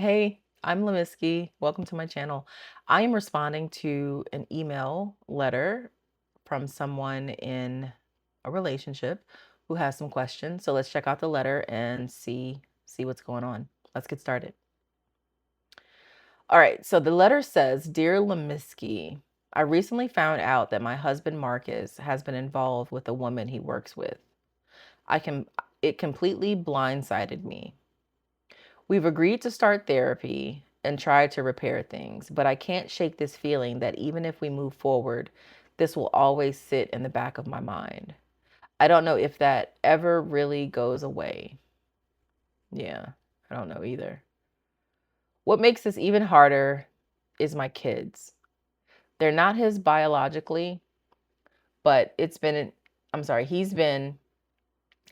Hey, I'm LaMiskey. Welcome to my channel. I am responding to an email letter from someone in a relationship who has some questions. So let's check out the letter and see what's going on. Let's get started. All right, so the letter says, "Dear LaMiskey, I recently found out that my husband Marcus has been involved with a woman he works with. I can It completely blindsided me. We've agreed to start therapy and try to repair things, but I can't shake this feeling that even if we move forward, this will always sit in the back of my mind. I don't know if that ever really goes away." Yeah, I don't know either. "What makes this even harder is my kids. They're not his biologically, but he's been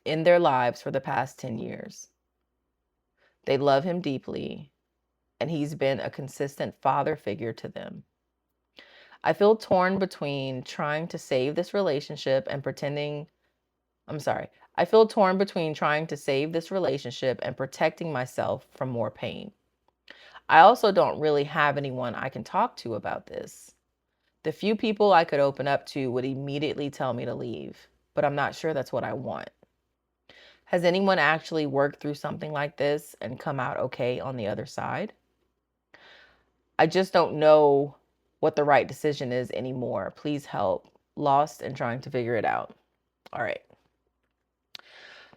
in their lives for the past 10 years. They love him deeply, and he's been a consistent father figure to them. I feel torn between trying to save this relationship and pretending, I'm sorry. I feel torn between trying to save this relationship and protecting myself from more pain. I also don't really have anyone I can talk to about this. The few people I could open up to would immediately tell me to leave, but I'm not sure that's what I want. Has anyone actually worked through something like this and come out okay on the other side? I just don't know what the right decision is anymore. Please help. Lost and trying to figure it out." All right.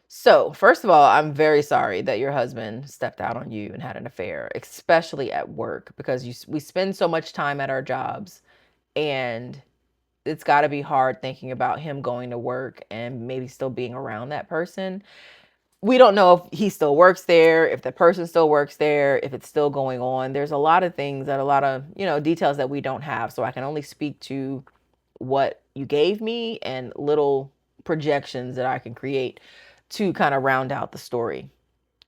So, first of all, I'm very sorry that your husband stepped out on you and had an affair, especially at work, because we spend so much time at our jobs, and it's got to be hard thinking about him going to work and maybe still being around that person. We don't know if he still works there, if the person still works there, if it's still going on. There's a lot of things that a lot of, details that we don't have. So I can only speak to what you gave me and little projections that I can create to kind of round out the story.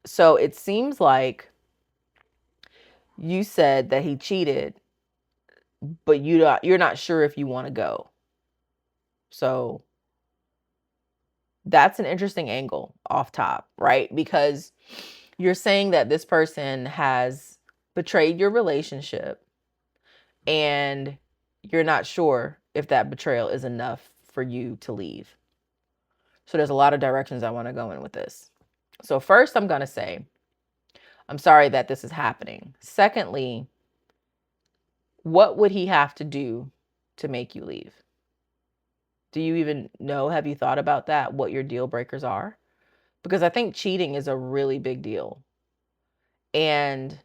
So it seems like you said that he cheated, but you're not sure if you want to go. So that's an interesting angle off top, right? Because you're saying that this person has betrayed your relationship and you're not sure if that betrayal is enough for you to leave. So there's a lot of directions I want to go in with this. So first, I'm going to say, I'm sorry that this is happening. Secondly, what would he have to do to make you leave? Do you even know? Have you thought about that? What your deal breakers are? Because I think cheating is a really big deal. And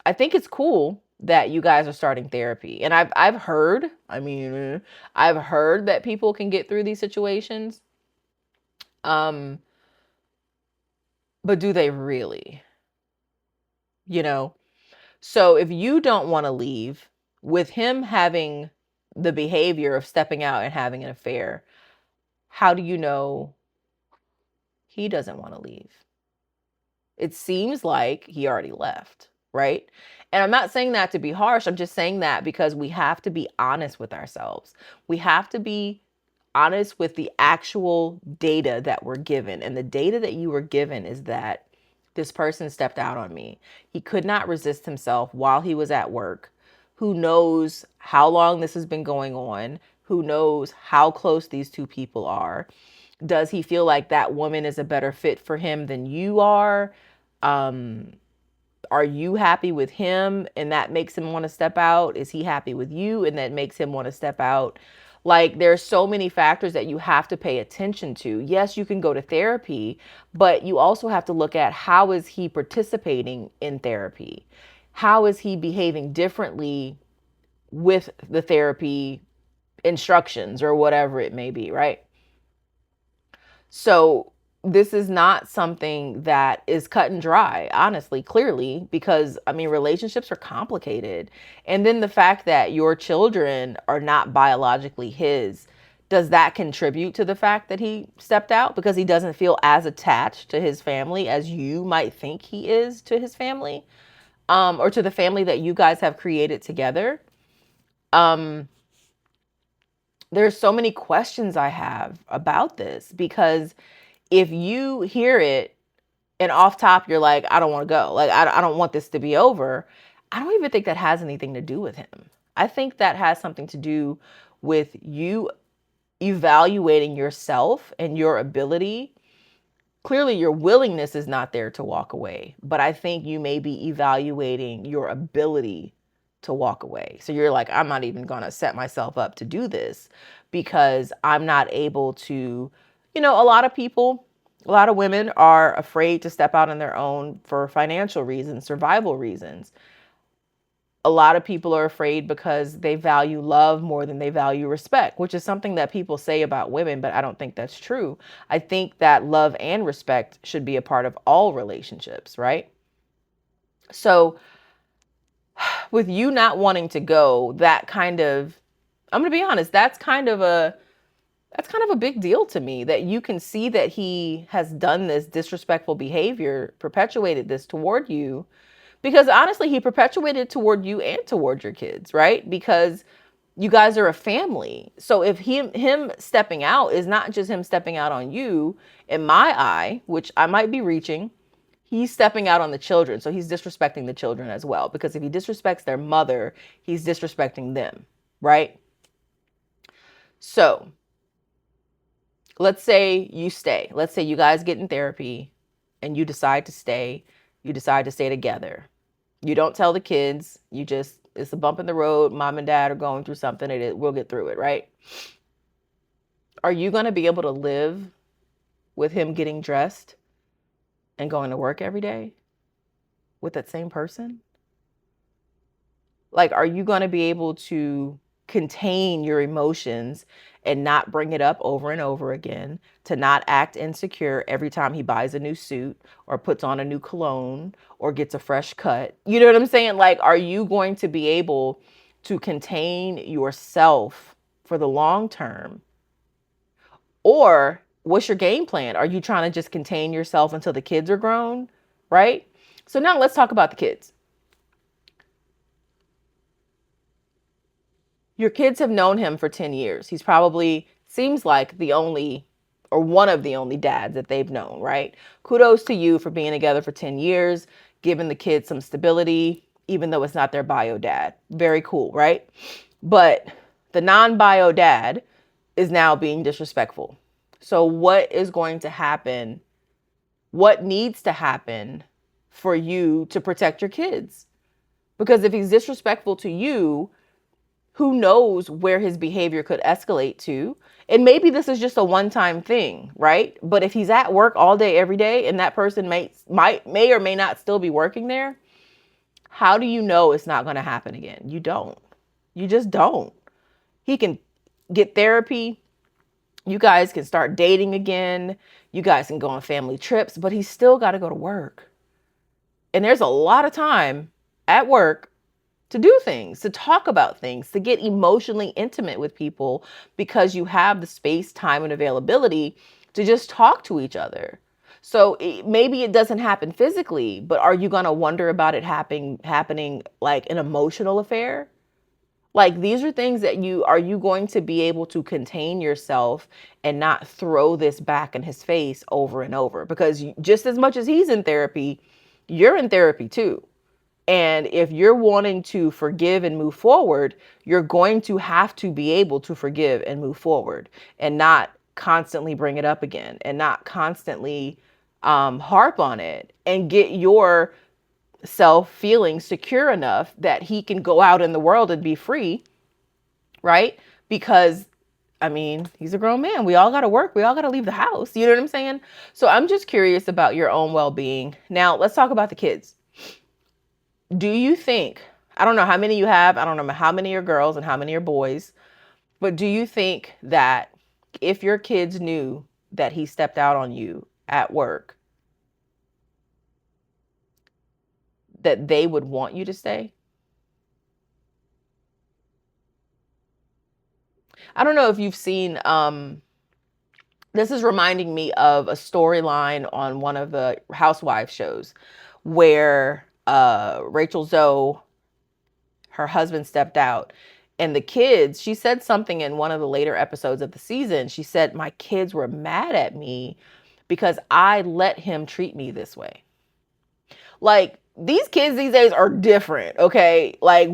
I think it's cool that you guys are starting therapy. And I've heard, I've heard that people can get through these situations. Um, but do they really? You know? So if you don't want to leave, with him having the behavior of stepping out and having an affair, how do you know he doesn't want to leave? It seems like he already left, right? And I'm not saying that to be harsh. I'm just saying that because we have to be honest with ourselves. We have to be honest with the actual data that we're given. And the data that you were given is that this person stepped out on me. He could not resist himself while he was at work. Who knows how long this has been going on? Who knows how close these two people are? Does he feel like that woman is a better fit for him than you are? Um, are you happy with him and that makes him want to step out? Is he happy with you and that makes him want to step out? Like, there's so many factors that you have to pay attention to. Yes, you can go to therapy, but you also have to look at how is he participating in therapy? How is he behaving differently with the therapy instructions or whatever it may be, right? So this is not something that is cut and dry, honestly, clearly, because relationships are complicated. And then the fact that your children are not biologically his, does that contribute to the fact that he stepped out because he doesn't feel as attached to his family as you might think he is to his family, or to the family that you guys have created together? Um, there's so many questions I have about this because if you hear it and off top you're like, I don't want to go. Like, I don't want this to be over. I don't even think that has anything to do with him. I think that has something to do with you evaluating yourself and your ability. Clearly your willingness is not there to walk away, but I think you may be evaluating your ability to walk away. So you're like, I'm not even going to set myself up to do this because I'm not able to, a lot of people, a lot of women are afraid to step out on their own for financial reasons, survival reasons. A lot of people are afraid because they value love more than they value respect, which is something that people say about women, but I don't think that's true. I think that love and respect should be a part of all relationships, right? So with you not wanting to go, I'm going to be honest, that's kind of a big deal to me, that you can see that he has done this disrespectful behavior, perpetuated this toward you. Because honestly, he perpetuated toward you and toward your kids, right? Because you guys are a family. So if him stepping out is not just him stepping out on you, in my eye, which I might be reaching, he's stepping out on the children. So he's disrespecting the children as well. Because if he disrespects their mother, he's disrespecting them, right? So let's say you stay. Let's say you guys get in therapy and you decide to stay. You decide to stay together. You don't tell the kids. It's a bump in the road. Mom and dad are going through something. We'll get through it, right? Are you going to be able to live with him getting dressed and going to work every day with that same person? Like, are you going to be able to contain your emotions and not bring it up over and over again, to not act insecure every time he buys a new suit or puts on a new cologne or gets a fresh cut? You know what I'm saying? Like, are you going to be able to contain yourself for the long term? Or what's your game plan? Are you trying to just contain yourself until the kids are grown, right? So now let's talk about the kids. Your kids have known him for 10 years. He's probably, seems like, the only or one of the only dads that they've known, right? Kudos to you for being together for 10 years, giving the kids some stability, even though it's not their bio dad. Very cool, right? But the non-bio dad is now being disrespectful. So what is going to happen? What needs to happen for you to protect your kids? Because if he's disrespectful to you, who knows where his behavior could escalate to? And maybe this is just a one-time thing, right? But if he's at work all day, every day, and that person may or may not still be working there, how do you know it's not going to happen again? You don't. You just don't. He can get therapy. You guys can start dating again. You guys can go on family trips, but he's still got to go to work. And there's a lot of time at work to do things, to talk about things, to get emotionally intimate with people, because you have the space, time, and availability to just talk to each other. So maybe it doesn't happen physically, but are you going to wonder about it happening like an emotional affair? Like, these are things that are you going to be able to contain yourself and not throw this back in his face over and over? Because just as much as he's in therapy, you're in therapy too. And if you're wanting to forgive and move forward, you're going to have to be able to forgive and move forward and not constantly bring it up again and not constantly harp on it, and get yourself feeling secure enough that he can go out in the world and be free, right? Because, I mean, he's a grown man. We all got to work. We all got to leave the house. You know what I'm saying? So I'm just curious about your own well-being. Now, let's talk about the kids. Do you think, I don't know how many you have, I don't know how many are girls and how many are boys, but do you think that if your kids knew that he stepped out on you at work, that they would want you to stay? I don't know if you've seen, this is reminding me of a storyline on one of the housewives shows where Rachel Zoe, her husband, stepped out, and the kids, she said something in one of the later episodes of the season. She said, my kids were mad at me because I let him treat me this way. Like, these kids these days are different, okay? Like,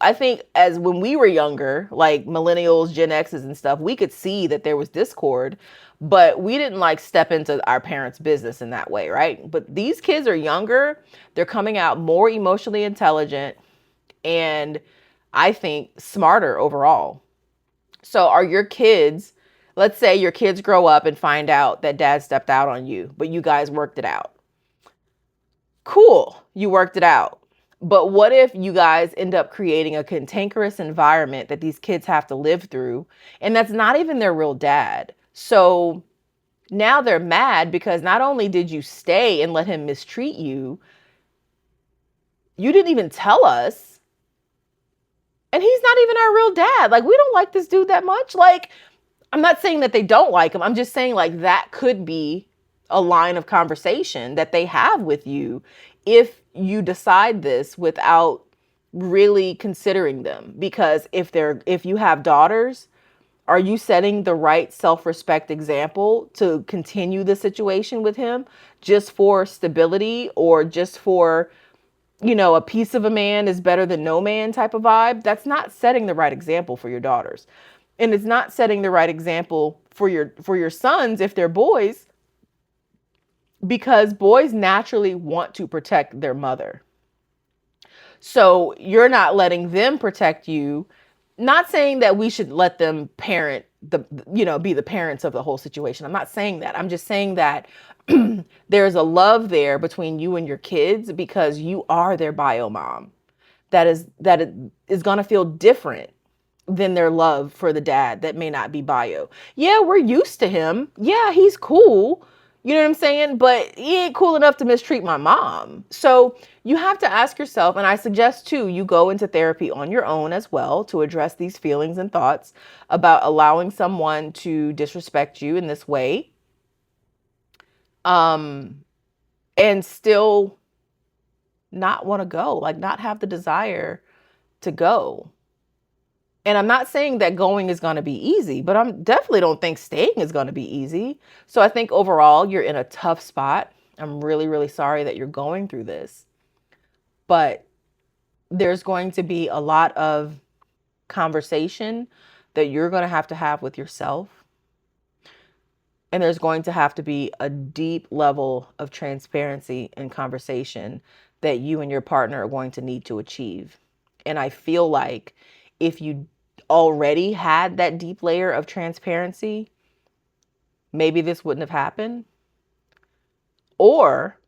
I think as when we were younger, like millennials, Gen X's and stuff, we could see that there was discord, but we didn't like step into our parents' business in that way, right? But these kids are younger, they're coming out more emotionally intelligent, and I think smarter overall. So are your kids, let's say your kids grow up and find out that dad stepped out on you, but you guys worked it out. Cool, you worked it out. But what if you guys end up creating a cantankerous environment that these kids have to live through, and that's not even their real dad? So now they're mad because not only did you stay and let him mistreat you, you didn't even tell us, and he's not even our real dad. Like, we don't like this dude that much. Like, I'm not saying that they don't like him. I'm just saying, like, that could be a line of conversation that they have with you if you decide this without really considering them. Because if you have daughters, are you setting the right self-respect example to continue the situation with him just for stability, or just for, a piece of a man is better than no man type of vibe? That's not setting the right example for your daughters. And it's not setting the right example for your sons if they're boys, because boys naturally want to protect their mother. So you're not letting them protect you. Not saying that we should let them parent be the parents of the whole situation. I'm not saying that. I'm just saying that there's a love there between you and your kids because you are their bio mom. That is going to feel different than their love for the dad that may not be bio. Yeah, we're used to him. Yeah, he's cool. You know what I'm saying? But he ain't cool enough to mistreat my mom. So you have to ask yourself, and I suggest too, you go into therapy on your own as well to address these feelings and thoughts about allowing someone to disrespect you in this way. And still not want to go, like not have the desire to go. And I'm not saying that going is going to be easy, but I definitely don't think staying is going to be easy. So I think overall you're in a tough spot. I'm really, really sorry that you're going through this. But there's going to be a lot of conversation that you're going to have with yourself. And there's going to have to be a deep level of transparency and conversation that you and your partner are going to need to achieve. And I feel like if you already had that deep layer of transparency, maybe this wouldn't have happened. Or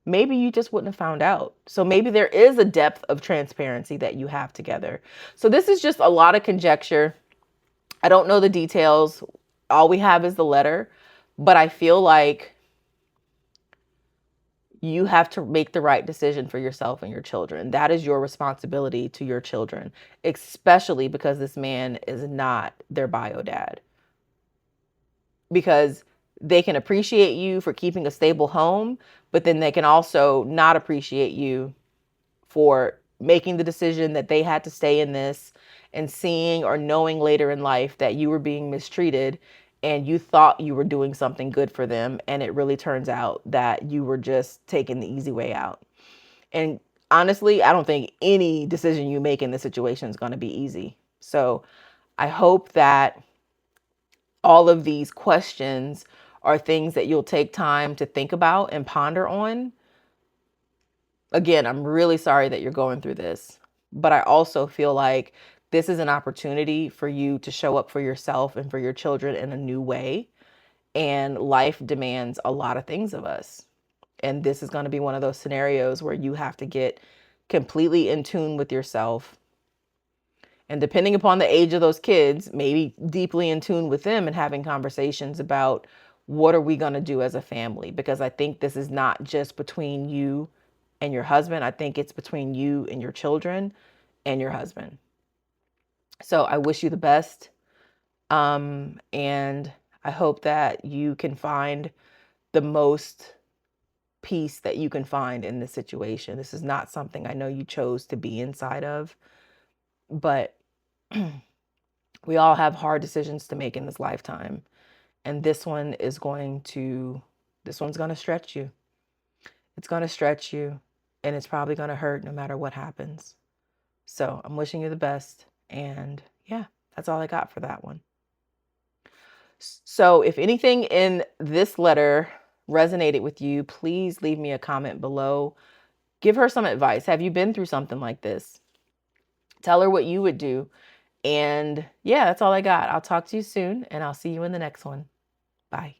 maybe you just wouldn't have found out. So maybe there is a depth of transparency that you have together. So this is just a lot of conjecture. I don't know the details. All we have is the letter. But I feel like you have to make the right decision for yourself and your children. That is your responsibility to your children, especially because this man is not their bio dad. Because they can appreciate you for keeping a stable home, but then they can also not appreciate you for making the decision that they had to stay in this and seeing or knowing later in life that you were being mistreated and you thought you were doing something good for them, and it really turns out that you were just taking the easy way out. And honestly, I don't think any decision you make in this situation is going to be easy. So I hope that all of these questions are things that you'll take time to think about and ponder on. Again, I'm really sorry that you're going through this, but I also feel like this is an opportunity for you to show up for yourself and for your children in a new way. And life demands a lot of things of us. And this is going to be one of those scenarios where you have to get completely in tune with yourself. And depending upon the age of those kids, maybe deeply in tune with them and having conversations about what are we going to do as a family? Because I think this is not just between you and your husband. I think it's between you and your children and your husband. So I wish you the best. And I hope that you can find the most peace that you can find in this situation. This is not something I know you chose to be inside of, but we all have hard decisions to make in this lifetime. And this one is going to This one's going to stretch you. It's going to stretch you, and it's probably going to hurt no matter what happens. So I'm wishing you the best. And yeah, that's all I got for that one. So if anything in this letter resonated with you, please leave me a comment below. Give her some advice. Have you been through something like this? Tell her what you would do. And yeah, that's all I got. I'll talk to you soon, and I'll see you in the next one. Bye.